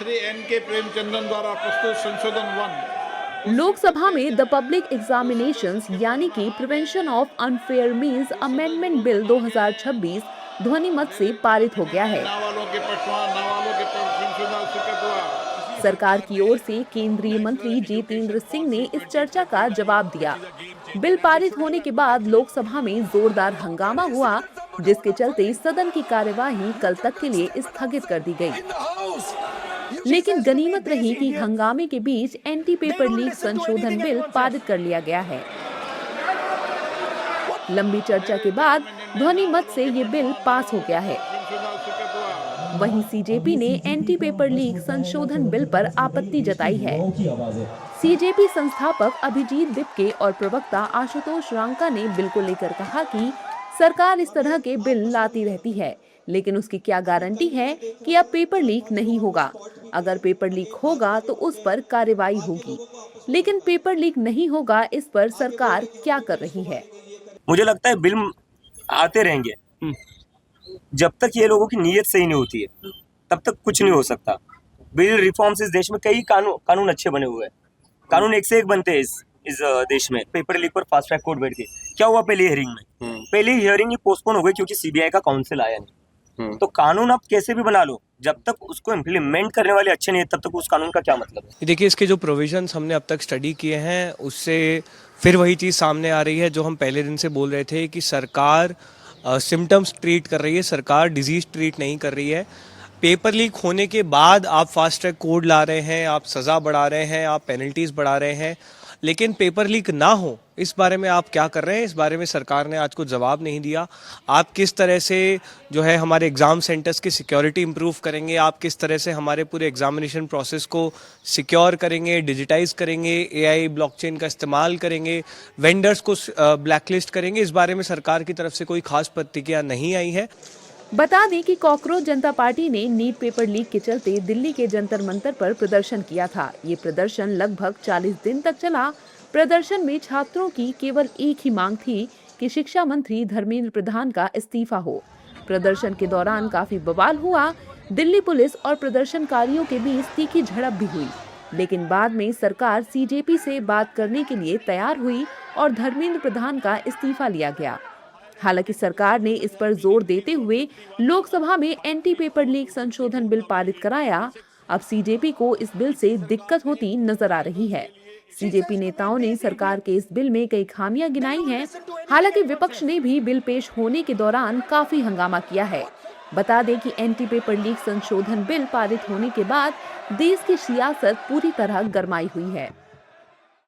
Shri N.K. Premachandran द्वारा प्रस्तुत संशोधन 1 लोकसभा में द पब्लिक एग्जामिनेशंस यानी कि prevention of unfair means amendment bill 2026 ध्वनिमत से पारित हो गया है। नावालों के पक्ष संशोधन स्वीकृत हुआ। सरकार की ओर से केंद्रीय मंत्री जितेंद्र सिंह ने इस चर्चा का जवाब दिया। बिल पारित होने के बाद लोकसभा में जोरदार हंगामा हुआ, जिसके चलते सदन की कार्यवाही कल तक के लिए स्थगित कर दी गई। लेकिन गनीमत रही कि हंगामे के बीच एंटी पेपर लीक संशोधन बिल पारित कर लिया गया है। लंबी चर्चा के बाद ध्वनिमत से ये बिल पास हो गया है। वहीं सीजेपी ने एंटी पेपर लीक संशोधन बिल पर आपत्ति जताई है। सीजेपी संस्थापक अभिजीत दिपके और प्रवक्ता आशुतोष रांका ने बिल को लेकर कहा कि सरकार इस तरह के बिल लाती रहती है, लेकिन उसकी क्या गारंटी है कि अब पेपर लीक नहीं होगा। अगर पेपर लीक होगा तो उस पर कार्रवाई होगी, लेकिन पेपर लीक नहीं होगा, इस पर सरकार क्या कर रही है। मुझे लगता है बिल आते रहेंगे जब तक ये लोगों की नीयत सही नहीं होती है, तब तक कुछ नहीं हो सकता। बिल रिफॉर्म्स इस देश में कई कानून अच्छे बने हुए हैं, कानून एक से एक बनते हैं इस देश में। पेपर लीक पर फास्ट ट्रैक कोर्ट बैठ के क्या हुआ पहली हियरिंग में, पहली हियरिंग ही पोस्टपोन हो गई क्योंकि सीबीआई का काउंसिल आया नहीं। तो कानून आप कैसे भी बना लो, जब तक उसको इम्प्लीमेंट करने वाले अच्छे नहीं है, तब तक उस कानून का क्या मतलब है। देखिए, इसके जो प्रोविजंस हमने अब तक स्टडी किए हैं, उससे फिर वही चीज़ सामने आ रही है जो हम पहले दिन से बोल रहे थे कि सरकार सिम्टम्स ट्रीट कर रही है, सरकार डिजीज ट्रीट नहीं कर रही है। पेपर लीक होने के बाद आप फास्ट ट्रैक कोड ला रहे हैं, आप सज़ा बढ़ा रहे हैं, आप पेनल्टीज बढ़ा रहे हैं, लेकिन पेपर लीक ना हो इस बारे में आप क्या कर रहे हैं, इस बारे में सरकार ने आज कुछ जवाब नहीं दिया। आप किस तरह से जो है हमारे एग्ज़ाम सेंटर्स की सिक्योरिटी इंप्रूव करेंगे, आप किस तरह से हमारे पूरे एग्जामिनेशन प्रोसेस को सिक्योर करेंगे, डिजिटाइज करेंगे, एआई ब्लॉकचेन का इस्तेमाल करेंगे, वेंडर्स को ब्लैकलिस्ट करेंगे, इस बारे में सरकार की तरफ से कोई खास प्रतिक्रिया नहीं आई है। बता दें कि कॉकरोच जनता पार्टी ने नीट पेपर लीक के चलते दिल्ली के जंतर मंतर पर प्रदर्शन किया था। ये प्रदर्शन लगभग 40 दिन तक चला। प्रदर्शन में छात्रों की केवल एक ही मांग थी कि शिक्षा मंत्री धर्मेंद्र प्रधान का इस्तीफा हो। प्रदर्शन के दौरान काफी बवाल हुआ। दिल्ली पुलिस और प्रदर्शनकारियों के बीच तीखी झड़प भी हुई, लेकिन बाद में सरकार सीजेपी से बात करने के लिए तैयार हुई और धर्मेंद्र प्रधान का इस्तीफा लिया गया। हालांकि सरकार ने इस पर जोर देते हुए लोकसभा में एंटी पेपर लीक संशोधन बिल पारित कराया। अब सीजेपी को इस बिल से दिक्कत होती नजर आ रही है। सीजेपी नेताओं ने सरकार के इस बिल में कई खामियां गिनाई हैं। हालांकि विपक्ष ने भी बिल पेश होने के दौरान काफी हंगामा किया है। बता दें कि एंटी पेपर लीक संशोधन बिल पारित होने के बाद देश की सियासत पूरी तरह गरमाई हुई है।